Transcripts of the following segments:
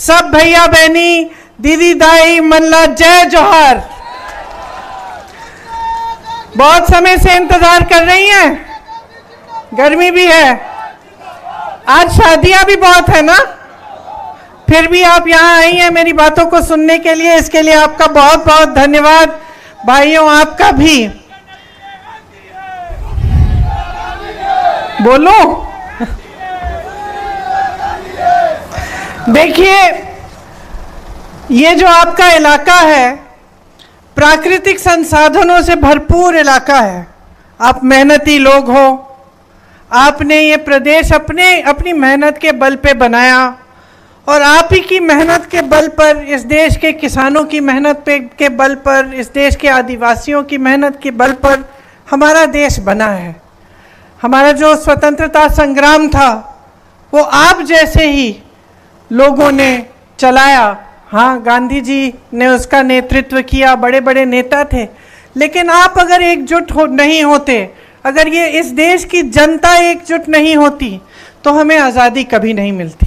सब भैया बहनी, दीदी दाई, मल्ला, जय जोहार। बहुत समय से इंतजार कर रही हैं, गर्मी भी है, आज शादियां भी बहुत है ना, फिर भी आप यहाँ आई हैं मेरी बातों को सुनने के लिए, इसके लिए आपका बहुत बहुत धन्यवाद। भाइयों आपका भी। बोलो। देखिए, ये जो आपका इलाका है प्राकृतिक संसाधनों से भरपूर इलाका है। आप मेहनती लोग हो, आपने ये प्रदेश अपनी मेहनत के बल पे बनाया और आप ही की मेहनत के बल पर, इस देश के किसानों की मेहनत के बल पर, इस देश के आदिवासियों की मेहनत के बल पर हमारा देश बना है। हमारा जो स्वतंत्रता संग्राम था वो आप जैसे ही लोगों ने चलाया। हाँ, गांधी जी ने उसका नेतृत्व किया, बड़े बड़े नेता थे, लेकिन आप अगर एकजुट नहीं होते, अगर ये इस देश की जनता एकजुट नहीं होती तो हमें आज़ादी कभी नहीं मिलती।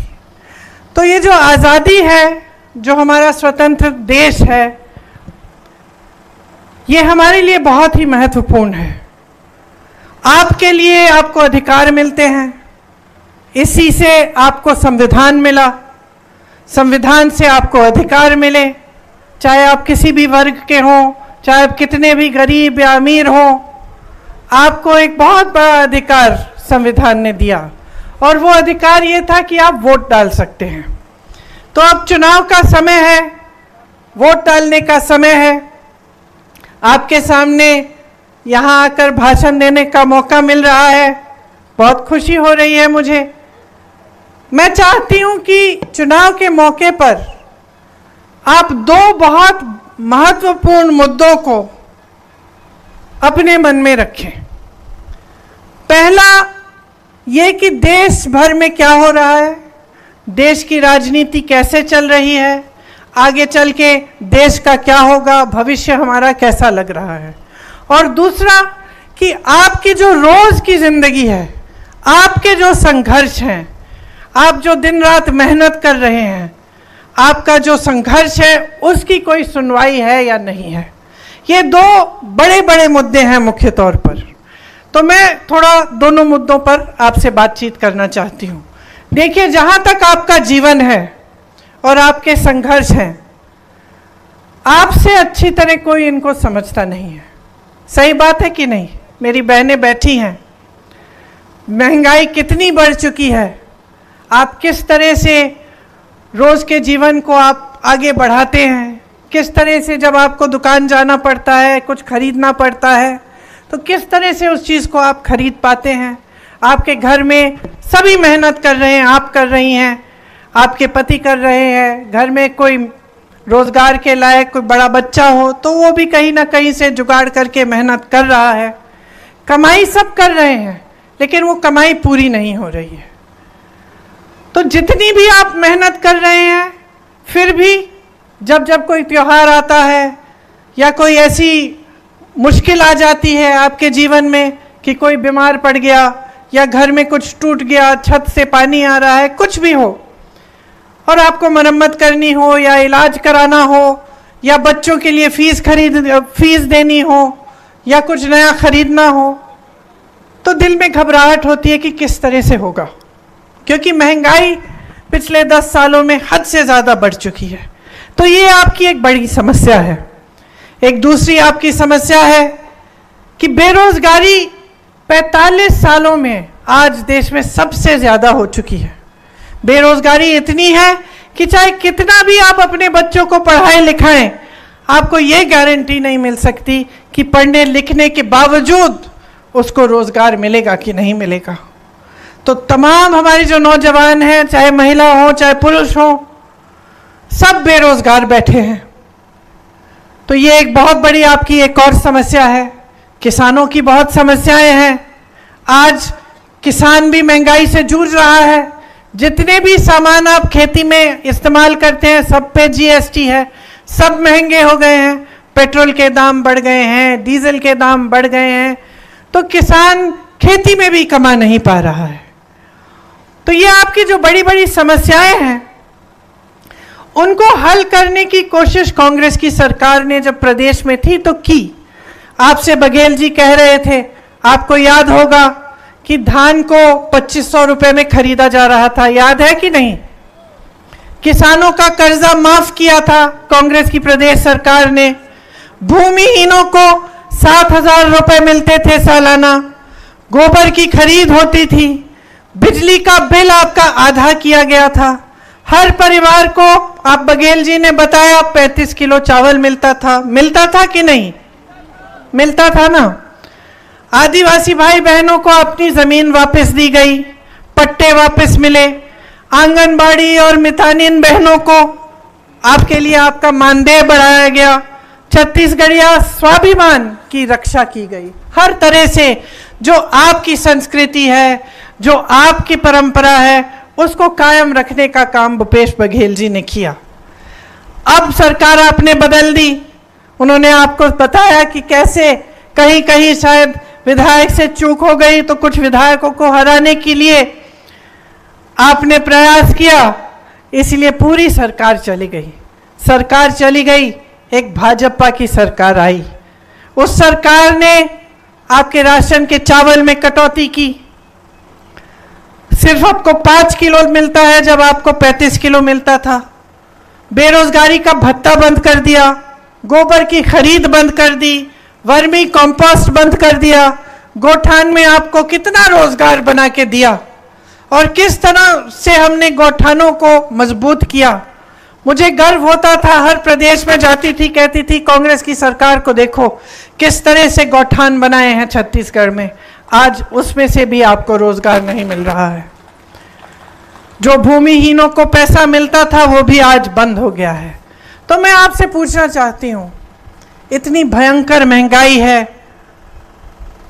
तो ये जो आज़ादी है, जो हमारा स्वतंत्र देश है, ये हमारे लिए बहुत ही महत्वपूर्ण है। आपके लिए आपको अधिकार मिलते हैं, इसी से आपको संविधान मिला, संविधान से आपको अधिकार मिले, चाहे आप किसी भी वर्ग के हों, चाहे आप कितने भी गरीब या अमीर हों, आपको एक बहुत बड़ा अधिकार संविधान ने दिया और वो अधिकार ये था कि आप वोट डाल सकते हैं। तो अब चुनाव का समय है, वोट डालने का समय है। आपके सामने यहाँ आकर भाषण देने का मौका मिल रहा है, बहुत खुशी हो रही है मुझे। मैं चाहती हूँ कि चुनाव के मौके पर आप दो बहुत महत्वपूर्ण मुद्दों को अपने मन में रखें। पहला ये कि देश भर में क्या हो रहा है, देश की राजनीति कैसे चल रही है, आगे चल के देश का क्या होगा, भविष्य हमारा कैसा लग रहा है। और दूसरा कि आपकी जो रोज की जिंदगी है, आपके जो संघर्ष हैं, आप जो दिन रात मेहनत कर रहे हैं, आपका जो संघर्ष है उसकी कोई सुनवाई है या नहीं है। ये दो बड़े बड़े मुद्दे हैं मुख्य तौर पर। तो मैं थोड़ा दोनों मुद्दों पर आपसे बातचीत करना चाहती हूँ। देखिए, जहाँ तक आपका जीवन है और आपके संघर्ष हैं, आपसे अच्छी तरह कोई इनको समझता नहीं है। सही बात है कि नहीं? मेरी बहनें बैठी हैं, महंगाई कितनी बढ़ चुकी है, आप किस तरह से रोज़ के जीवन को आप आगे बढ़ाते हैं, किस तरह से जब आपको दुकान जाना पड़ता है, कुछ खरीदना पड़ता है, तो किस तरह से उस चीज़ को आप खरीद पाते हैं। आपके घर में सभी मेहनत कर रहे हैं, आप कर रही हैं, आपके पति कर रहे हैं, घर में कोई रोज़गार के लायक कोई बड़ा बच्चा हो तो वो भी कहीं ना कहीं से जुगाड़ करके मेहनत कर रहा है। कमाई सब कर रहे हैं, लेकिन वो कमाई पूरी नहीं हो रही है। तो जितनी भी आप मेहनत कर रहे हैं, फिर भी जब जब कोई त्यौहार आता है या कोई ऐसी मुश्किल आ जाती है आपके जीवन में कि कोई बीमार पड़ गया या घर में कुछ टूट गया, छत से पानी आ रहा है, कुछ भी हो, और आपको मरम्मत करनी हो या इलाज कराना हो या बच्चों के लिए फीस देनी हो या कुछ नया खरीदना हो, तो दिल में घबराहट होती है कि किस तरह से होगा, क्योंकि महंगाई पिछले 10 सालों में हद से ज़्यादा बढ़ चुकी है। तो ये आपकी एक बड़ी समस्या है। एक दूसरी आपकी समस्या है कि बेरोजगारी 45 सालों में आज देश में सबसे ज़्यादा हो चुकी है। बेरोजगारी इतनी है कि चाहे कितना भी आप अपने बच्चों को पढ़ाएं लिखाएं, आपको ये गारंटी नहीं मिल सकती कि पढ़ने लिखने के बावजूद उसको रोज़गार मिलेगा कि नहीं मिलेगा। तो तमाम हमारे जो नौजवान हैं, चाहे महिला हो चाहे पुरुष हो, सब बेरोजगार बैठे हैं। तो ये एक बहुत बड़ी आपकी एक और समस्या है। किसानों की बहुत समस्याएं हैं। आज किसान भी महंगाई से जूझ रहा है। जितने भी सामान आप खेती में इस्तेमाल करते हैं सब पे जीएसटी है, सब महंगे हो गए हैं। पेट्रोल के दाम बढ़ गए हैं, डीजल के दाम बढ़ गए हैं, तो किसान खेती में भी कमा नहीं पा रहा है। तो ये आपकी जो बड़ी बड़ी समस्याएं हैं, उनको हल करने की कोशिश कांग्रेस की सरकार ने जब प्रदेश में थी तो की। आपसे बघेल जी कह रहे थे, आपको याद होगा कि धान को 2500 रुपए में खरीदा जा रहा था, याद है कि नहीं? किसानों का कर्जा माफ किया था कांग्रेस की प्रदेश सरकार ने। भूमिहीनों को 7,000 रुपए मिलते थे सालाना। गोबर की खरीद होती थी। बिजली का बिल आपका आधा किया गया था। हर परिवार को, आप बघेल जी ने बताया, 35 किलो चावल मिलता था कि नहीं मिलता था ना? आदिवासी भाई बहनों को अपनी जमीन वापस दी गई, पट्टे वापस मिले। आंगनबाड़ी और मितानिन बहनों को आपके लिए आपका मानदेय बढ़ाया गया। छत्तीसगढ़िया स्वाभिमान की रक्षा की गई। हर तरह से जो आपकी संस्कृति है, जो आपकी परंपरा है, उसको कायम रखने का काम भूपेश बघेल जी ने किया। अब सरकार आपने बदल दी। उन्होंने आपको बताया कि कैसे कहीं कहीं शायद विधायक से चूक हो गई, तो कुछ विधायकों को हराने के लिए आपने प्रयास किया, इसलिए पूरी सरकार चली गई। सरकार चली गई, एक भाजपा की सरकार आई। उस सरकार ने आपके राशन के चावल में कटौती की। सिर्फ आपको 5 किलो मिलता है जब आपको 35 किलो मिलता था। बेरोजगारी का भत्ता बंद कर दिया। गोबर की खरीद बंद कर दी। वर्मी कंपोस्ट बंद कर दिया। गौठान में आपको कितना रोजगार बना के दिया और किस तरह से हमने गौठानों को मजबूत किया। मुझे गर्व होता था, हर प्रदेश में जाती थी, कहती थी कांग्रेस की सरकार को देखो किस तरह से गौठान बनाए हैं छत्तीसगढ़ में। आज उसमें से भी आपको रोजगार नहीं मिल रहा है। जो भूमिहीनों को पैसा मिलता था वो भी आज बंद हो गया है। तो मैं आपसे पूछना चाहती हूं, इतनी भयंकर महंगाई है,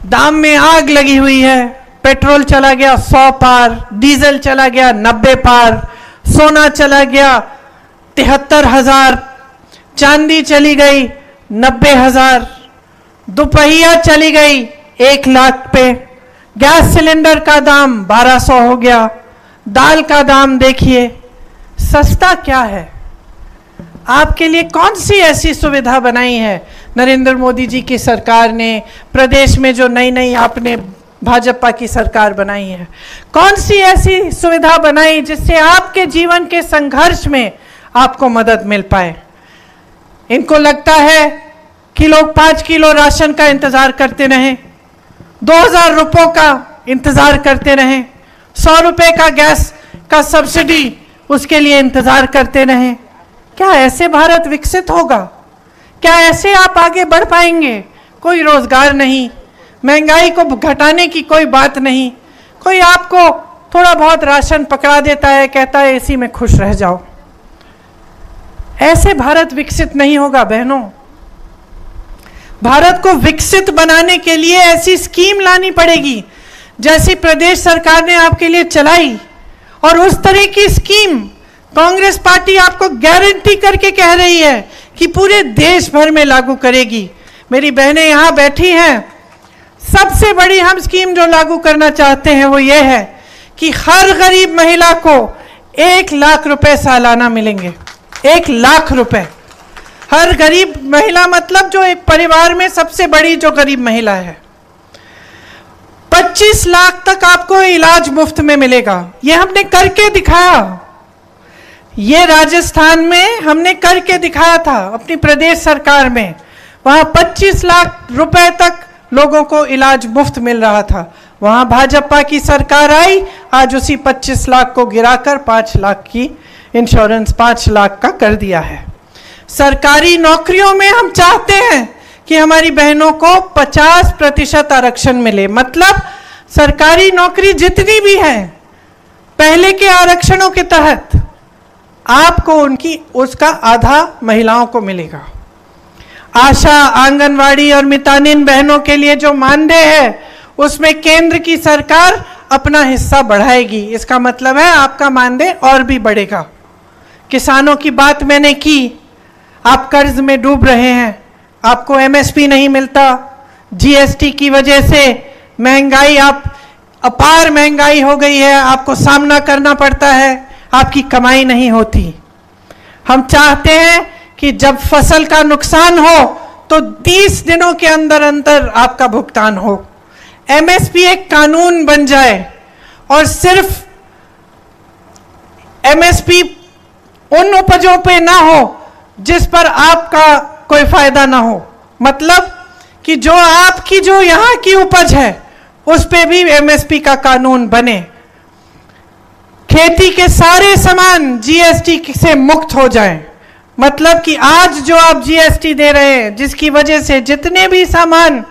दाम में आग लगी हुई है। पेट्रोल चला गया 100 पार, डीजल चला गया 90 पार, सोना चला गया 73,000, चांदी चली गई 90,000, दोपहिया चली गई 1 लाख पे, गैस सिलेंडर का दाम 1200 हो गया। दाल का दाम देखिए, सस्ता क्या है? आपके लिए कौन सी ऐसी सुविधा बनाई है नरेंद्र मोदी जी की सरकार ने? प्रदेश में जो नई नई आपने भाजपा की सरकार बनाई है, कौन सी ऐसी सुविधा बनाई जिससे आपके जीवन के संघर्ष में आपको मदद मिल पाए? इनको लगता है कि लोग 5 किलो राशन का इंतजार करते रहें, 2000 रुपयों का इंतजार करते रहें, 100 रुपए का गैस का सब्सिडी उसके लिए इंतजार करते रहें। क्या ऐसे भारत विकसित होगा? क्या ऐसे आप आगे बढ़ पाएंगे? कोई रोजगार नहीं, महंगाई को घटाने की कोई बात नहीं। कोई आपको थोड़ा बहुत राशन पकड़ा देता है, कहता है इसी में खुश रह जाओ। ऐसे भारत विकसित नहीं होगा बहनों। भारत को विकसित बनाने के लिए ऐसी स्कीम लानी पड़ेगी जैसी प्रदेश सरकार ने आपके लिए चलाई, और उस तरह की स्कीम कांग्रेस पार्टी आपको गारंटी करके कह रही है कि पूरे देश भर में लागू करेगी। मेरी बहनें यहां बैठी हैं, सबसे बड़ी हम स्कीम जो लागू करना चाहते हैं वो ये है कि हर गरीब महिला को 1 लाख रुपए सालाना मिलेंगे। 1 लाख रुपए हर गरीब महिला, मतलब जो एक परिवार में सबसे बड़ी जो गरीब महिला है। 25 लाख तक आपको इलाज मुफ्त में मिलेगा। ये हमने करके दिखाया। ये राजस्थान में हमने करके दिखाया था अपनी प्रदेश सरकार में। वहां 25 लाख रुपए तक लोगों को इलाज मुफ्त मिल रहा था। वहां भाजपा की सरकार आई, आज उसी 25 लाख को गिराकर 5 लाख की इंश्योरेंस 5 लाख का कर दिया है। सरकारी नौकरियों में हम चाहते हैं कि हमारी बहनों को 50% आरक्षण मिले। मतलब सरकारी नौकरी जितनी भी है पहले के आरक्षणों के तहत आपको उनकी उसका आधा महिलाओं को मिलेगा। आशा, आंगनवाड़ी और मितानिन बहनों के लिए जो मानदेय है उसमें केंद्र की सरकार अपना हिस्सा बढ़ाएगी। इसका मतलब है आपका मानदेय और भी बढ़ेगा। किसानों की बात मैंने की, आप कर्ज में डूब रहे हैं, आपको एमएसपी नहीं मिलता, जीएसटी की वजह से महंगाई, आप अपार महंगाई हो गई है, आपको सामना करना पड़ता है, आपकी कमाई नहीं होती। हम चाहते हैं कि जब फसल का नुकसान हो तो 30 दिनों के अंदर अंदर आपका भुगतान हो। एमएसपी एक कानून बन जाए और सिर्फ एमएसपी उन उपजों पे ना हो जिस पर आपका कोई फायदा ना हो, मतलब कि जो आपकी जो यहाँ की उपज है उस पे भी एमएसपी का कानून बने। खेती के सारे सामान जीएसटी से मुक्त हो जाएं, मतलब कि आज जो आप जीएसटी दे रहे हैं जिसकी वजह से जितने भी सामान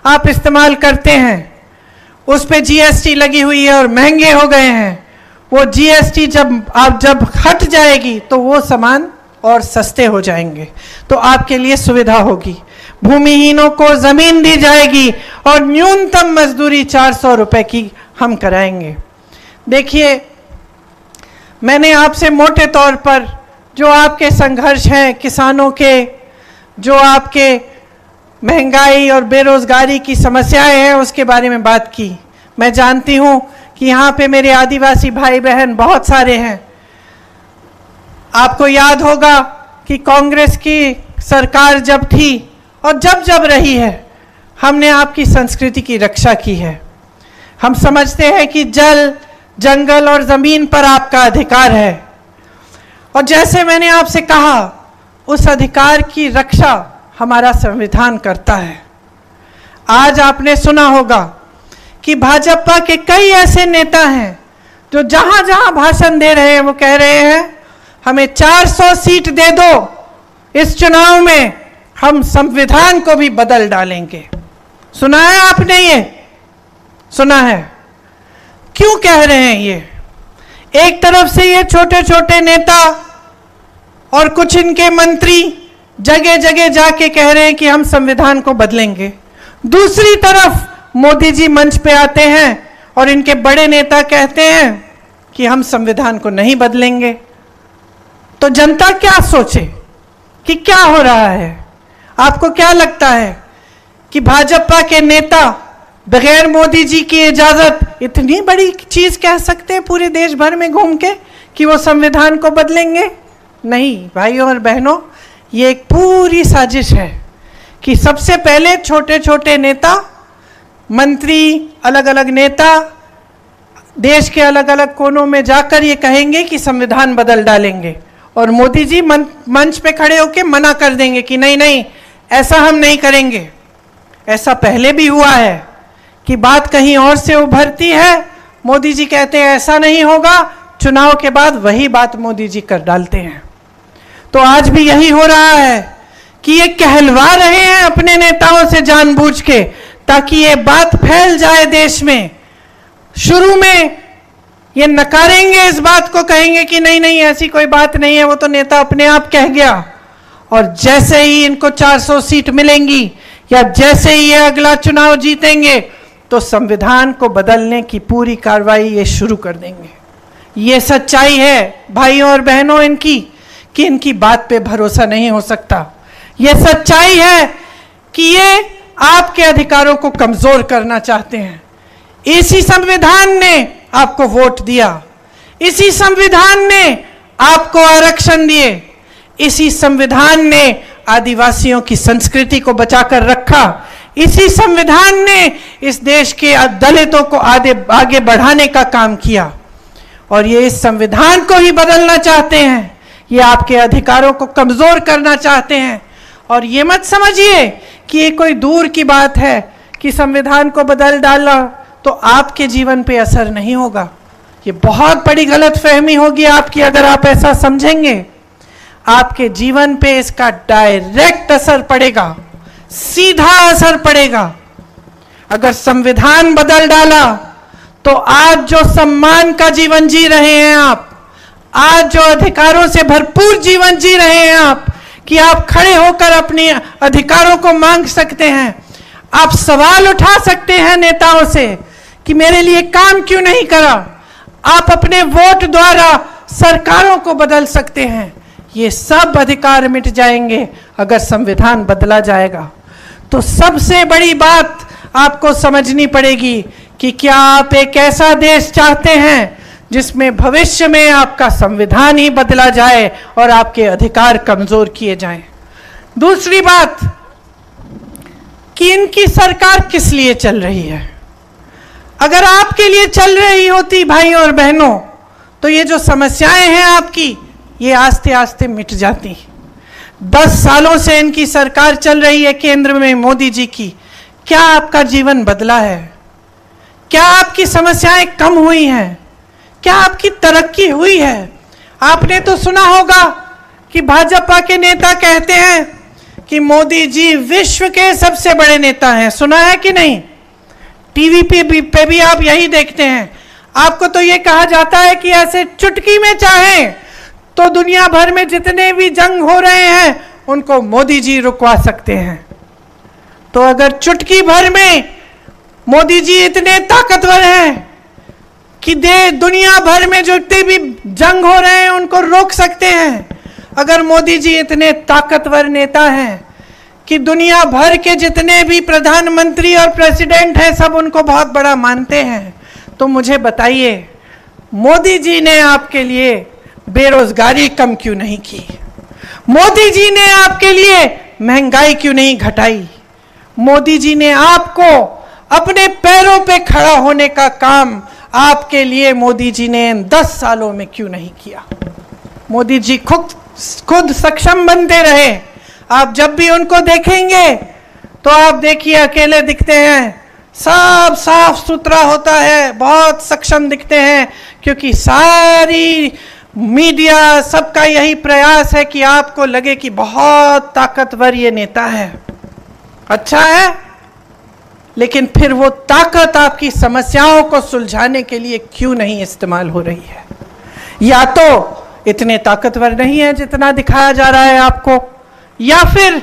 आप इस्तेमाल करते हैं उस पे जीएसटी लगी हुई है और महंगे हो गए हैं, वो जीएसटी जब हट जाएगी तो वो सामान और सस्ते हो जाएंगे, तो आपके लिए सुविधा होगी। भूमिहीनों को जमीन दी जाएगी और न्यूनतम मजदूरी 400 रुपए की हम कराएंगे। देखिए, मैंने आपसे मोटे तौर पर जो आपके संघर्ष हैं किसानों के, जो आपके महंगाई और बेरोजगारी की समस्याएं हैं उसके बारे में बात की। मैं जानती हूं कि यहाँ पे मेरे आदिवासी भाई बहन बहुत सारे हैं। आपको याद होगा कि कांग्रेस की सरकार जब थी और जब रही है, हमने आपकी संस्कृति की रक्षा की है। हम समझते हैं कि जल, जंगल और जमीन पर आपका अधिकार है, और जैसे मैंने आपसे कहा उस अधिकार की रक्षा हमारा संविधान करता है। आज आपने सुना होगा कि भाजपा के कई ऐसे नेता हैं जो जहां जहां भाषण दे रहे हैं वो कह रहे हैं हमें 400 सीट दे दो, इस चुनाव में हम संविधान को भी बदल डालेंगे। सुना है आपने? ये सुना है? क्यों कह रहे हैं ये? एक तरफ से ये छोटे छोटे नेता और कुछ इनके मंत्री जगह जगह जाके कह रहे हैं कि हम संविधान को बदलेंगे, दूसरी तरफ मोदी जी मंच पे आते हैं और इनके बड़े नेता कहते हैं कि हम संविधान को नहीं बदलेंगे। तो जनता क्या सोचे कि क्या हो रहा है? आपको क्या लगता है कि भाजपा के नेता बगैर मोदी जी की इजाजत इतनी बड़ी चीज कह सकते हैं पूरे देश भर में घूम के कि वो संविधान को बदलेंगे? नहीं भाइयों और बहनों, ये एक पूरी साजिश है कि सबसे पहले छोटे छोटे नेता, मंत्री, अलग अलग नेता देश के अलग अलग कोनों में जाकर ये कहेंगे कि संविधान बदल डालेंगे, और मोदी जी मंच पे खड़े होकर मना कर देंगे कि नहीं नहीं, ऐसा हम नहीं करेंगे। ऐसा पहले भी हुआ है कि बात कहीं और से उभरती है, मोदी जी कहते हैं ऐसा नहीं होगा, चुनाव के बाद वही बात मोदी जी कर डालते हैं। तो आज भी यही हो रहा है कि ये कहलवा रहे हैं अपने नेताओं से जानबूझ के, ताकि ये बात फैल जाए देश में। शुरू में ये नकारेंगे इस बात को, कहेंगे कि नहीं नहीं ऐसी कोई बात नहीं है, वो तो नेता अपने आप कह गया, और जैसे ही इनको 400 सीट मिलेंगी या जैसे ही ये अगला चुनाव जीतेंगे तो संविधान को बदलने की पूरी कार्रवाई ये शुरू कर देंगे। ये सच्चाई है भाइयों और बहनों इनकी, कि इनकी बात पे भरोसा नहीं हो सकता। ये सच्चाई है कि ये आपके अधिकारों को कमजोर करना चाहते हैं। इसी संविधान ने आपको वोट दिया, इसी संविधान ने आपको आरक्षण दिए, इसी संविधान ने आदिवासियों की संस्कृति को बचाकर रखा, इसी संविधान ने इस देश के दलितों को आगे बढ़ाने का काम किया, और ये इस संविधान को ही बदलना चाहते हैं। ये आपके अधिकारों को कमजोर करना चाहते हैं। और ये मत समझिए कि ये कोई दूर की बात है कि संविधान को बदल डाला तो आपके जीवन पे असर नहीं होगा। ये बहुत बड़ी गलतफहमी होगी आपकी अगर आप ऐसा समझेंगे। आपके जीवन पे इसका डायरेक्ट असर पड़ेगा, सीधा असर पड़ेगा। अगर संविधान बदल डाला तो आज जो सम्मान का जीवन जी रहे हैं आप, आज जो अधिकारों से भरपूर जीवन जी रहे हैं आप, कि आप खड़े होकर अपने अधिकारों को मांग सकते हैं, आप सवाल उठा सकते हैं नेताओं से कि मेरे लिए काम क्यों नहीं करा, आप अपने वोट द्वारा सरकारों को बदल सकते हैं। ये सब अधिकार मिट जाएंगे अगर संविधान बदला जाएगा। तो सबसे बड़ी बात आपको समझनी पड़ेगी कि क्या आप एक ऐसा देश चाहते हैं जिसमें भविष्य में आपका संविधान ही बदला जाए और आपके अधिकार कमजोर किए जाएं। दूसरी बात कि इनकी सरकार किस लिए चल रही है। अगर आपके लिए चल रही होती भाइयों और बहनों, तो ये जो समस्याएं हैं आपकी, ये आस्ते आस्ते मिट जाती। 10 सालों से इनकी सरकार चल रही है केंद्र में मोदी जी की। क्या आपका जीवन बदला है? क्या आपकी समस्याएं कम हुई हैं? क्या आपकी तरक्की हुई है? आपने तो सुना होगा कि भाजपा के नेता कहते हैं कि मोदी जी विश्व के सबसे बड़े नेता हैं। सुना है कि नहीं? टीवी पे भी आप यही देखते हैं। आपको तो ये कहा जाता है कि ऐसे चुटकी में चाहें तो दुनिया भर में जितने भी जंग हो रहे हैं उनको मोदी जी रुकवा सकते हैं। तो अगर चुटकी भर में मोदी जी इतने ताकतवर हैं कि दुनिया भर में जितने भी जंग हो रहे हैं उनको रोक सकते हैं, अगर मोदी जी इतने ताकतवर नेता हैं कि दुनिया भर के जितने भी प्रधानमंत्री और प्रेसिडेंट हैं सब उनको बहुत बड़ा मानते हैं, तो मुझे बताइए मोदी जी ने आपके लिए बेरोजगारी कम क्यों नहीं की? मोदी जी ने आपके लिए महंगाई क्यों नहीं घटाई? मोदी जी ने आपको अपने पैरों पे खड़ा होने का काम आपके लिए मोदी जी ने 10 सालों में क्यों नहीं किया? मोदी जी खुद सक्षम बनते रहे। आप जब भी उनको देखेंगे तो आप देखिए अकेले दिखते हैं, सब साफ सुथरा होता है, बहुत सक्षम दिखते हैं, क्योंकि सारी मीडिया सबका यही प्रयास है कि आपको लगे कि बहुत ताकतवर ये नेता है। अच्छा है, लेकिन फिर वो ताकत आपकी समस्याओं को सुलझाने के लिए क्यों नहीं इस्तेमाल हो रही है? या तो इतने ताकतवर नहीं है जितना दिखाया जा रहा है आपको, या फिर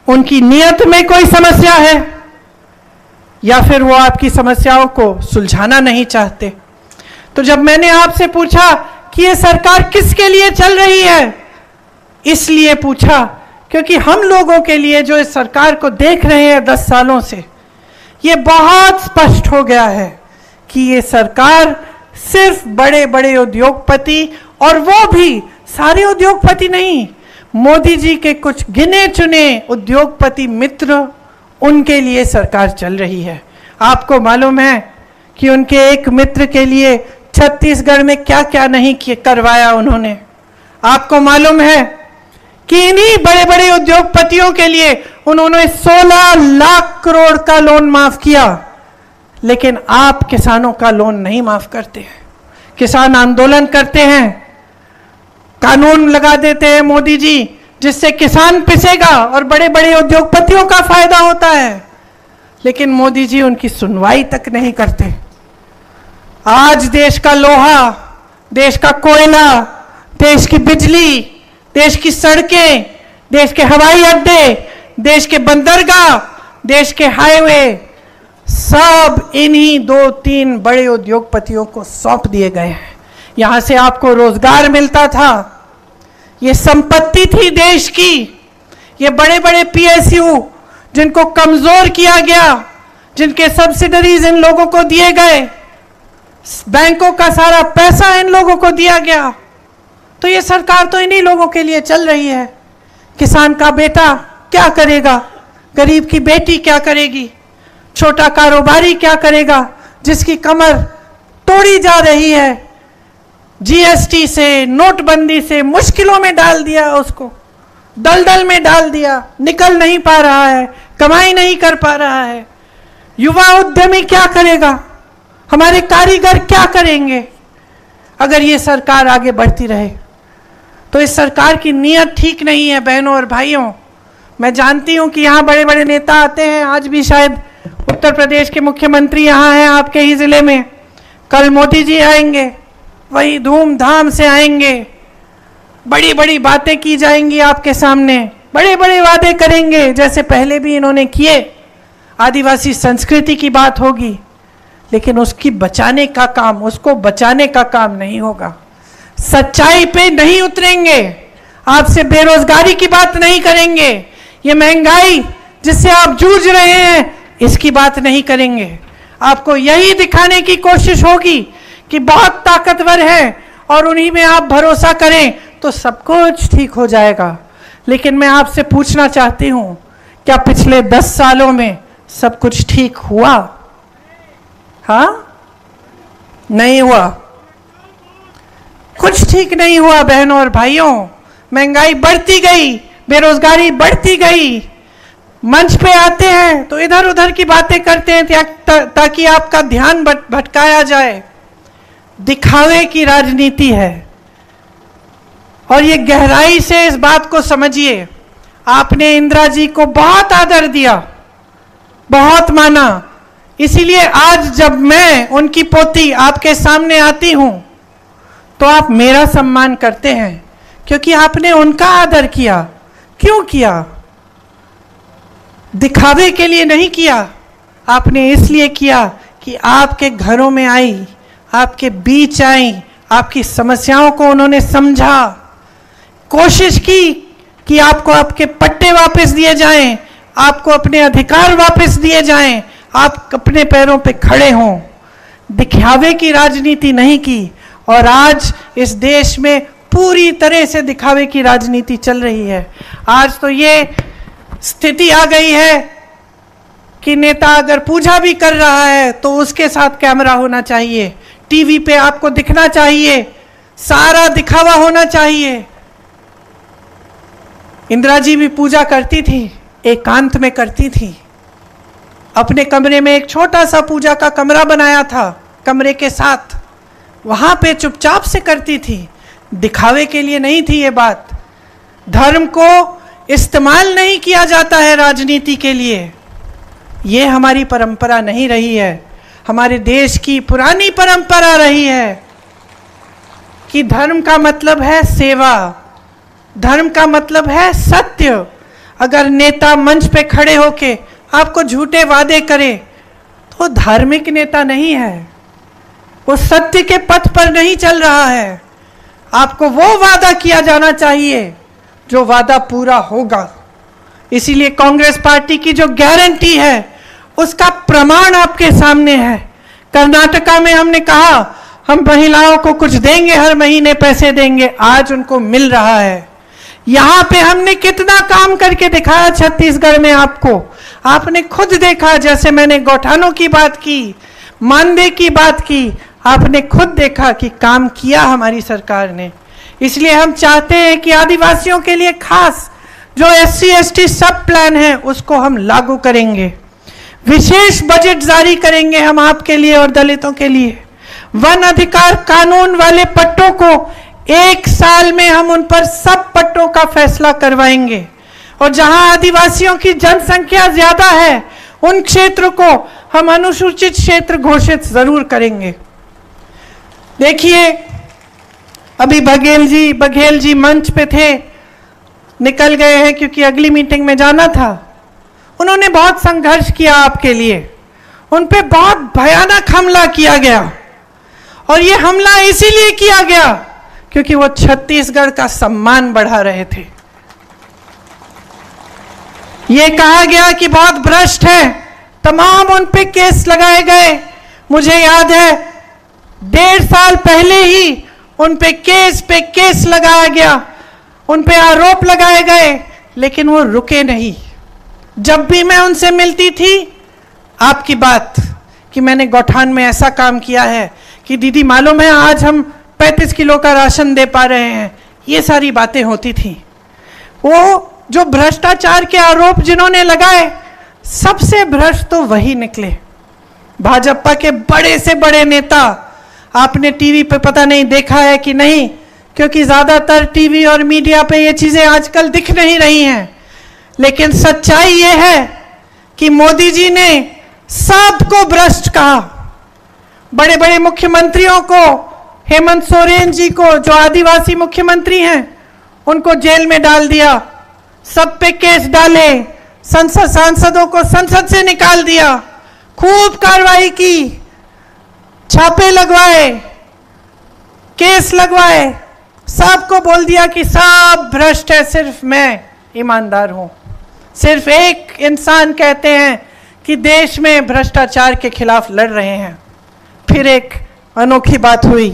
उनकी नीयत में कोई समस्या है, या फिर वो आपकी समस्याओं को सुलझाना नहीं चाहते। तो जब मैंने आपसे पूछा कि ये सरकार किसके लिए चल रही है, इसलिए पूछा क्योंकि हम लोगों के लिए जो इस सरकार को देख रहे हैं 10 सालों से, ये बहुत स्पष्ट हो गया है कि ये सरकार सिर्फ बड़े बड़े उद्योगपति, और वो भी सारे उद्योगपति नहीं, मोदी जी के कुछ गिने चुने उद्योगपति मित्र, उनके लिए सरकार चल रही है। आपको मालूम है कि उनके एक मित्र के लिए छत्तीसगढ़ में क्या क्या नहीं करवाया उन्होंने? आपको मालूम है कि इन्हीं बड़े बड़े उद्योगपतियों के लिए उन्होंने 16 लाख करोड़ का लोन माफ किया, लेकिन आप किसानों का लोन नहीं माफ करते हैं। किसान आंदोलन करते हैं, कानून लगा देते हैं मोदी जी, जिससे किसान पिसेगा और बड़े बड़े उद्योगपतियों का फायदा होता है, लेकिन मोदी जी उनकी सुनवाई तक नहीं करते। आज देश का लोहा, देश का कोयला, देश की बिजली, देश की सड़कें, देश के हवाई अड्डे, देश के बंदरगाह, देश के हाईवे, सब इन्हीं 2-3 बड़े उद्योगपतियों को सौंप दिए गए हैं। यहां से आपको रोजगार मिलता था, ये संपत्ति थी देश की। ये बड़े बड़े पीएसयू जिनको कमजोर किया गया, जिनके सब्सिडरीज इन लोगों को दिए गए, बैंकों का सारा पैसा इन लोगों को दिया गया, तो ये सरकार तो इन्हीं लोगों के लिए चल रही है। किसान का बेटा क्या करेगा? गरीब की बेटी क्या करेगी? छोटा कारोबारी क्या करेगा जिसकी कमर तोड़ी जा रही है? जीएसटी से, नोटबंदी से मुश्किलों में डाल दिया, उसको दलदल में डाल दिया, निकल नहीं पा रहा है, कमाई नहीं कर पा रहा है। युवा उद्यमी क्या करेगा? हमारे कारीगर क्या करेंगे अगर ये सरकार आगे बढ़ती रहे? तो इस सरकार की नीयत ठीक नहीं है बहनों और भाइयों। मैं जानती हूं कि यहाँ बड़े बड़े नेता आते हैं, आज भी शायद उत्तर प्रदेश के मुख्यमंत्री यहाँ हैं आपके ही जिले में, कल मोदी जी आएंगे, वही धूमधाम से आएंगे, बड़ी बड़ी बातें की जाएंगी आपके सामने, बड़े बड़े वादे करेंगे जैसे पहले भी इन्होंने किए, आदिवासी संस्कृति की बात होगी, लेकिन उसकी बचाने का काम, उसको बचाने का काम नहीं होगा। सच्चाई पे नहीं उतरेंगे, आपसे बेरोजगारी की बात नहीं करेंगे, ये महंगाई जिससे आप जूझ रहे हैं इसकी बात नहीं करेंगे। आपको यही दिखाने की कोशिश होगी कि बहुत ताकतवर है और उन्हीं में आप भरोसा करें तो सब कुछ ठीक हो जाएगा। लेकिन मैं आपसे पूछना चाहती हूं, क्या पिछले 10 सालों में सब कुछ ठीक हुआ? हाँ, नहीं हुआ, कुछ ठीक नहीं हुआ बहनों और भाइयों। महंगाई बढ़ती गई, बेरोजगारी बढ़ती गई। मंच पे आते हैं तो इधर उधर की बातें करते हैं ताकि आपका ध्यान भटकाया जाए। दिखावे की राजनीति है। और ये गहराई से इस बात को समझिए। आपने इंदिरा जी को बहुत आदर दिया, बहुत माना, इसीलिए आज जब मैं उनकी पोती आपके सामने आती हूं तो आप मेरा सम्मान करते हैं, क्योंकि आपने उनका आदर किया। क्यों किया? दिखावे के लिए नहीं किया, आपने इसलिए किया कि आपके घरों में आई, आपके बीच आई, आपकी समस्याओं को उन्होंने समझा, कोशिश की कि आपको आपके पट्टे वापस दिए जाएं, आपको अपने अधिकार वापस दिए जाएं, आप अपने पैरों पे खड़े हों। दिखावे की राजनीति नहीं की। और आज इस देश में पूरी तरह से दिखावे की राजनीति चल रही है। आज तो ये स्थिति आ गई है कि नेता अगर पूजा भी कर रहा है तो उसके साथ कैमरा होना चाहिए, टीवी पे आपको दिखना चाहिए, सारा दिखावा होना चाहिए। इंदिरा जी भी पूजा करती थी, एकांत में करती थी। अपने कमरे में एक छोटा सा पूजा का कमरा बनाया था, कमरे के साथ, वहां पे चुपचाप से करती थी। दिखावे के लिए नहीं थी ये बात। धर्म को इस्तेमाल नहीं किया जाता है राजनीति के लिए। ये हमारी परंपरा नहीं रही है। हमारे देश की पुरानी परंपरा रही है कि धर्म का मतलब है सेवा, धर्म का मतलब है सत्य। अगर नेता मंच पे खड़े होके आपको झूठे वादे करे तो धार्मिक नेता नहीं है, वो सत्य के पथ पर नहीं चल रहा है। आपको वो वादा किया जाना चाहिए जो वादा पूरा होगा। इसीलिए कांग्रेस पार्टी की जो गारंटी है उसका प्रमाण आपके सामने है। कर्नाटका में हमने कहा हम महिलाओं को कुछ देंगे, हर महीने पैसे देंगे, आज उनको मिल रहा है। यहां पे हमने कितना काम करके दिखाया छत्तीसगढ़ में आपको, आपने खुद देखा। जैसे मैंने गौठानों की बात की, मानदेय की बात की, आपने खुद देखा कि काम किया हमारी सरकार ने। इसलिए हम चाहते हैं कि आदिवासियों के लिए खास जो SC ST सब प्लान है उसको हम लागू करेंगे। विशेष बजट जारी करेंगे हम आपके लिए और दलितों के लिए। वन अधिकार कानून वाले पट्टों को 1 साल में हम उन पर सब पट्टों का फैसला करवाएंगे। और जहां आदिवासियों की जनसंख्या ज्यादा है उन क्षेत्र को हम अनुसूचित क्षेत्र घोषित जरूर करेंगे। देखिए, अभी बघेल जी मंच पे थे, निकल गए हैं क्योंकि अगली मीटिंग में जाना था। उन्होंने बहुत संघर्ष किया आपके लिए, उन पे बहुत भयानक हमला किया गया। और ये हमला इसीलिए किया गया क्योंकि वो छत्तीसगढ़ का सम्मान बढ़ा रहे थे। ये कहा गया कि बहुत भ्रष्ट है, तमाम उन पे केस लगाए गए। मुझे याद है 1.5 साल पहले ही उन पे केस लगाया गया, उन पे आरोप लगाए गए, लेकिन वो रुके नहीं। जब भी मैं उनसे मिलती थी, आपकी बात कि मैंने गौठान में ऐसा काम किया है कि दीदी मालूम है आज हम 35 किलो का राशन दे पा रहे हैं, ये सारी बातें होती थी। वो जो भ्रष्टाचार के आरोप जिन्होंने लगाए, सबसे भ्रष्ट तो वही निकले। भाजपा के बड़े से बड़े नेता, आपने टीवी पे पता नहीं देखा है कि नहीं, क्योंकि ज्यादातर टीवी और मीडिया पे ये चीजें आजकल दिख नहीं रही हैं। लेकिन सच्चाई ये है कि मोदी जी ने सबको भ्रष्ट कहा। बड़े बड़े मुख्यमंत्रियों को, हेमंत सोरेन जी को जो आदिवासी मुख्यमंत्री हैं, उनको जेल में डाल दिया, सब पे केस डाले, सांसदों को संसद से निकाल दिया, खूब कार्रवाई की, छापे लगवाए, केस लगवाए, सबको बोल दिया कि सब भ्रष्ट है, सिर्फ मैं ईमानदार हूं। सिर्फ एक इंसान कहते हैं कि देश में भ्रष्टाचार के खिलाफ लड़ रहे हैं। फिर एक अनोखी बात हुई।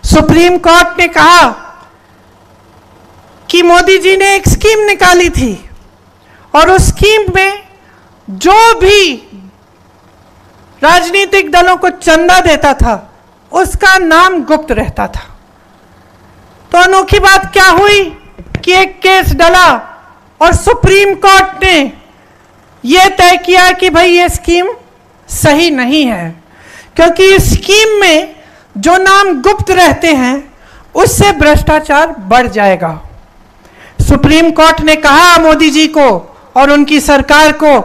सुप्रीम कोर्ट ने कहा कि मोदी जी ने एक स्कीम निकाली थी और उस स्कीम में जो भी राजनीतिक दलों को चंदा देता था उसका नाम गुप्त रहता था। तो अनोखी बात क्या हुई कि एक केस डला और सुप्रीम कोर्ट ने यह तय किया कि भाई ये स्कीम सही नहीं है, क्योंकि इस स्कीम में जो नाम गुप्त रहते हैं उससे भ्रष्टाचार बढ़ जाएगा। सुप्रीम कोर्ट ने कहा मोदी जी को और उनकी सरकार को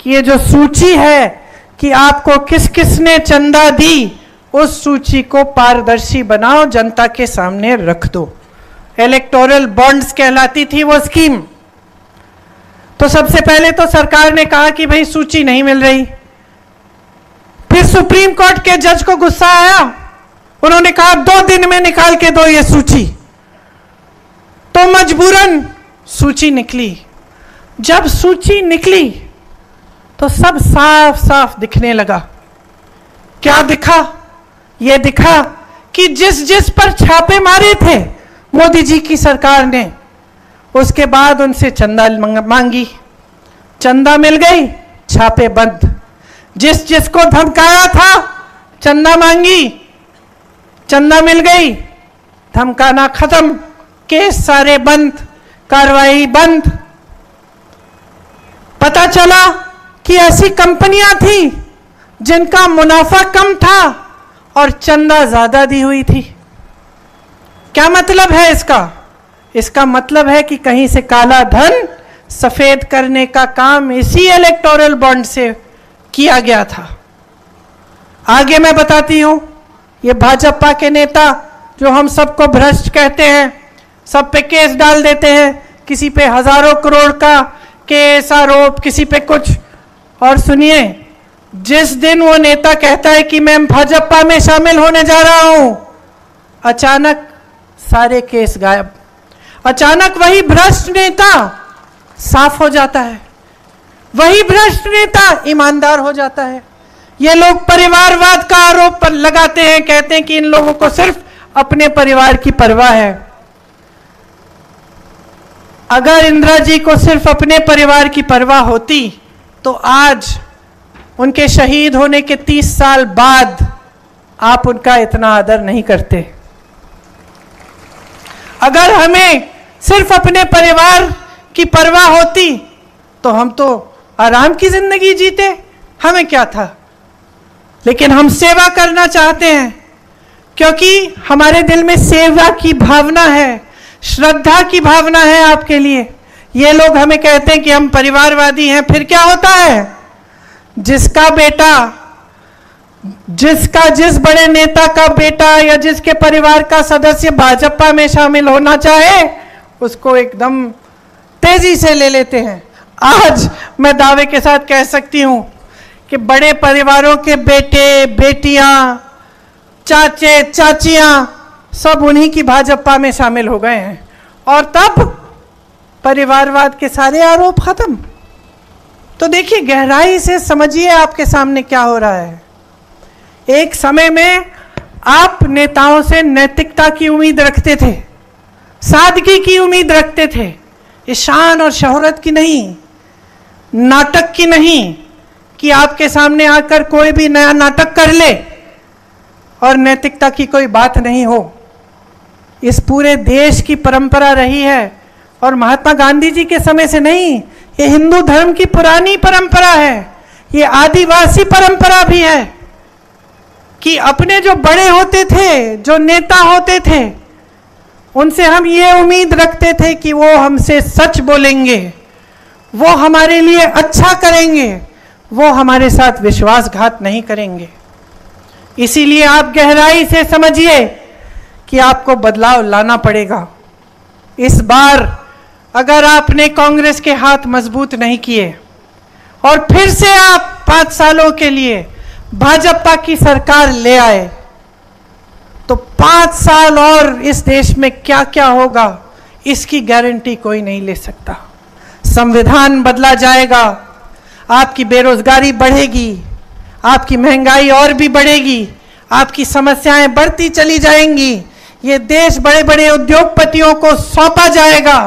कि ये जो सूची है कि आपको किस किस ने चंदा दी, उस सूची को पारदर्शी बनाओ, जनता के सामने रख दो। इलेक्टोरल बॉन्ड्स कहलाती थी वो स्कीम। तो सबसे पहले तो सरकार ने कहा कि भाई सूची नहीं मिल रही। फिर सुप्रीम कोर्ट के जज को गुस्सा आया, उन्होंने कहा 2 दिन में निकाल के दो ये सूची। तो मजबूरन सूची निकली। जब सूची निकली तो सब साफ साफ दिखने लगा। क्या दिखा? यह दिखा कि जिस जिस पर छापे मारे थे मोदी जी की सरकार ने, उसके बाद उनसे चंदा मांगी, चंदा मिल गई, छापे बंद। जिस जिसको धमकाया था चंदा मांगी, चंदा मिल गई, धमकाना खत्म, केस सारे बंद, कार्रवाई बंद। पता चला कि ऐसी कंपनियां थी जिनका मुनाफा कम था और चंदा ज्यादा दी हुई थी। क्या मतलब है इसका? इसका मतलब है कि कहीं से काला धन सफेद करने का काम इसी इलेक्टोरल बॉन्ड से किया गया था। आगे मैं बताती हूं। ये भाजपा के नेता जो हम सबको भ्रष्ट कहते हैं, सब पे केस डाल देते हैं, किसी पे हजारों करोड़ का केस आरोप, किसी पे कुछ। और सुनिए, जिस दिन वो नेता कहता है कि मैं भाजपा में शामिल होने जा रहा हूं, अचानक सारे केस गायब। अचानक वही भ्रष्ट नेता साफ हो जाता है, वही भ्रष्ट नेता ईमानदार हो जाता है। ये लोग परिवारवाद का आरोप पर लगाते हैं, कहते हैं कि इन लोगों को सिर्फ अपने परिवार की परवाह है। अगर इंदिरा जी को सिर्फ अपने परिवार की परवाह होती तो आज उनके शहीद होने के 30 साल बाद आप उनका इतना आदर नहीं करते। अगर हमें सिर्फ अपने परिवार की परवाह होती तो हम तो आराम की जिंदगी जीते, हमें क्या था। लेकिन हम सेवा करना चाहते हैं, क्योंकि हमारे दिल में सेवा की भावना है, श्रद्धा की भावना है आपके लिए। ये लोग हमें कहते हैं कि हम परिवारवादी हैं, फिर क्या होता है? जिसका बेटा, जिस बड़े नेता का बेटा या जिसके परिवार का सदस्य भाजपा में शामिल होना चाहे, उसको एकदम तेजी से ले लेते हैं। आज मैं दावे के साथ कह सकती हूं कि बड़े परिवारों के बेटे, बेटियां, चाचे, चाचियां सब उन्हीं की भाजपा में शामिल हो गए हैं, और तब परिवारवाद के सारे आरोप खत्म। तो देखिए, गहराई से समझिए आपके सामने क्या हो रहा है। एक समय में आप नेताओं से नैतिकता की उम्मीद रखते थे, सादगी की उम्मीद रखते थे, ईशान और शोहरत की नहीं, नाटक की नहीं, कि आपके सामने आकर कोई भी नया नाटक कर ले और नैतिकता की कोई बात नहीं हो। इस पूरे देश की परंपरा रही है, और महात्मा गांधी जी के समय से नहीं, ये हिंदू धर्म की पुरानी परंपरा है, ये आदिवासी परंपरा भी है, कि अपने जो बड़े होते थे, जो नेता होते थे, उनसे हम ये उम्मीद रखते थे कि वो हमसे सच बोलेंगे, वो हमारे लिए अच्छा करेंगे, वो हमारे साथ विश्वासघात नहीं करेंगे। इसीलिए आप गहराई से समझिए कि आपको बदलाव लाना पड़ेगा। इस बार अगर आपने कांग्रेस के हाथ मजबूत नहीं किए और फिर से आप 5 सालों के लिए भाजपा की सरकार ले आए, तो 5 साल और इस देश में क्या क्या होगा इसकी गारंटी कोई नहीं ले सकता। संविधान बदला जाएगा, आपकी बेरोजगारी बढ़ेगी, आपकी महंगाई और भी बढ़ेगी, आपकी समस्याएं बढ़ती चली जाएंगी। ये देश बड़े बड़े उद्योगपतियों को सौंपा जाएगा।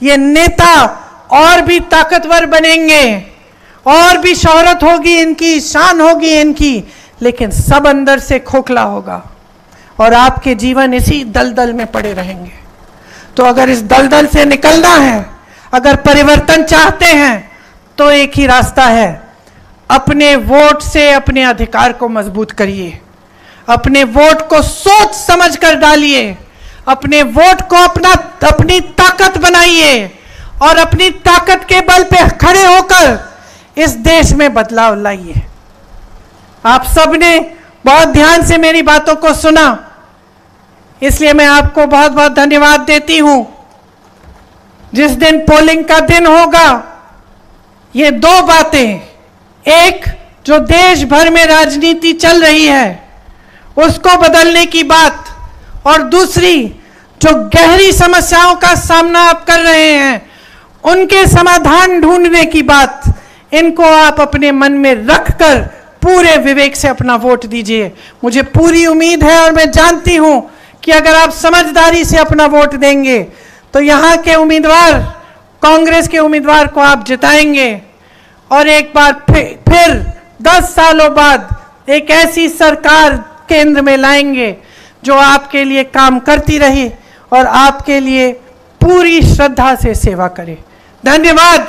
ये नेता और भी ताकतवर बनेंगे, और भी शोहरत होगी इनकी, शान होगी इनकी, लेकिन सब अंदर से खोखला होगा और आपके जीवन इसी दलदल में पड़े रहेंगे। तो अगर इस दलदल से निकलना है, अगर परिवर्तन चाहते हैं, तो एक ही रास्ता है, अपने वोट से अपने अधिकार को मजबूत करिए। अपने वोट को सोच समझ कर डालिए, अपने वोट को अपनी ताकत बनाइए और अपनी ताकत के बल पे खड़े होकर इस देश में बदलाव लाइए। आप सबने बहुत ध्यान से मेरी बातों को सुना, इसलिए मैं आपको बहुत बहुत धन्यवाद देती हूं। जिस दिन पोलिंग का दिन होगा, ये दो बातें, एक जो देश भर में राजनीति चल रही है उसको बदलने की बात, और दूसरी जो गहरी समस्याओं का सामना आप कर रहे हैं उनके समाधान ढूंढने की बात, इनको आप अपने मन में रखकर पूरे विवेक से अपना वोट दीजिए। मुझे पूरी उम्मीद है और मैं जानती हूं कि अगर आप समझदारी से अपना वोट देंगे तो यहाँ के उम्मीदवार, कांग्रेस के उम्मीदवार को आप जिताएंगे और एक बार फिर 10 सालों बाद एक ऐसी सरकार केंद्र में लाएंगे जो आपके लिए काम करती रहे और आपके लिए पूरी श्रद्धा से सेवा करे। धन्यवाद।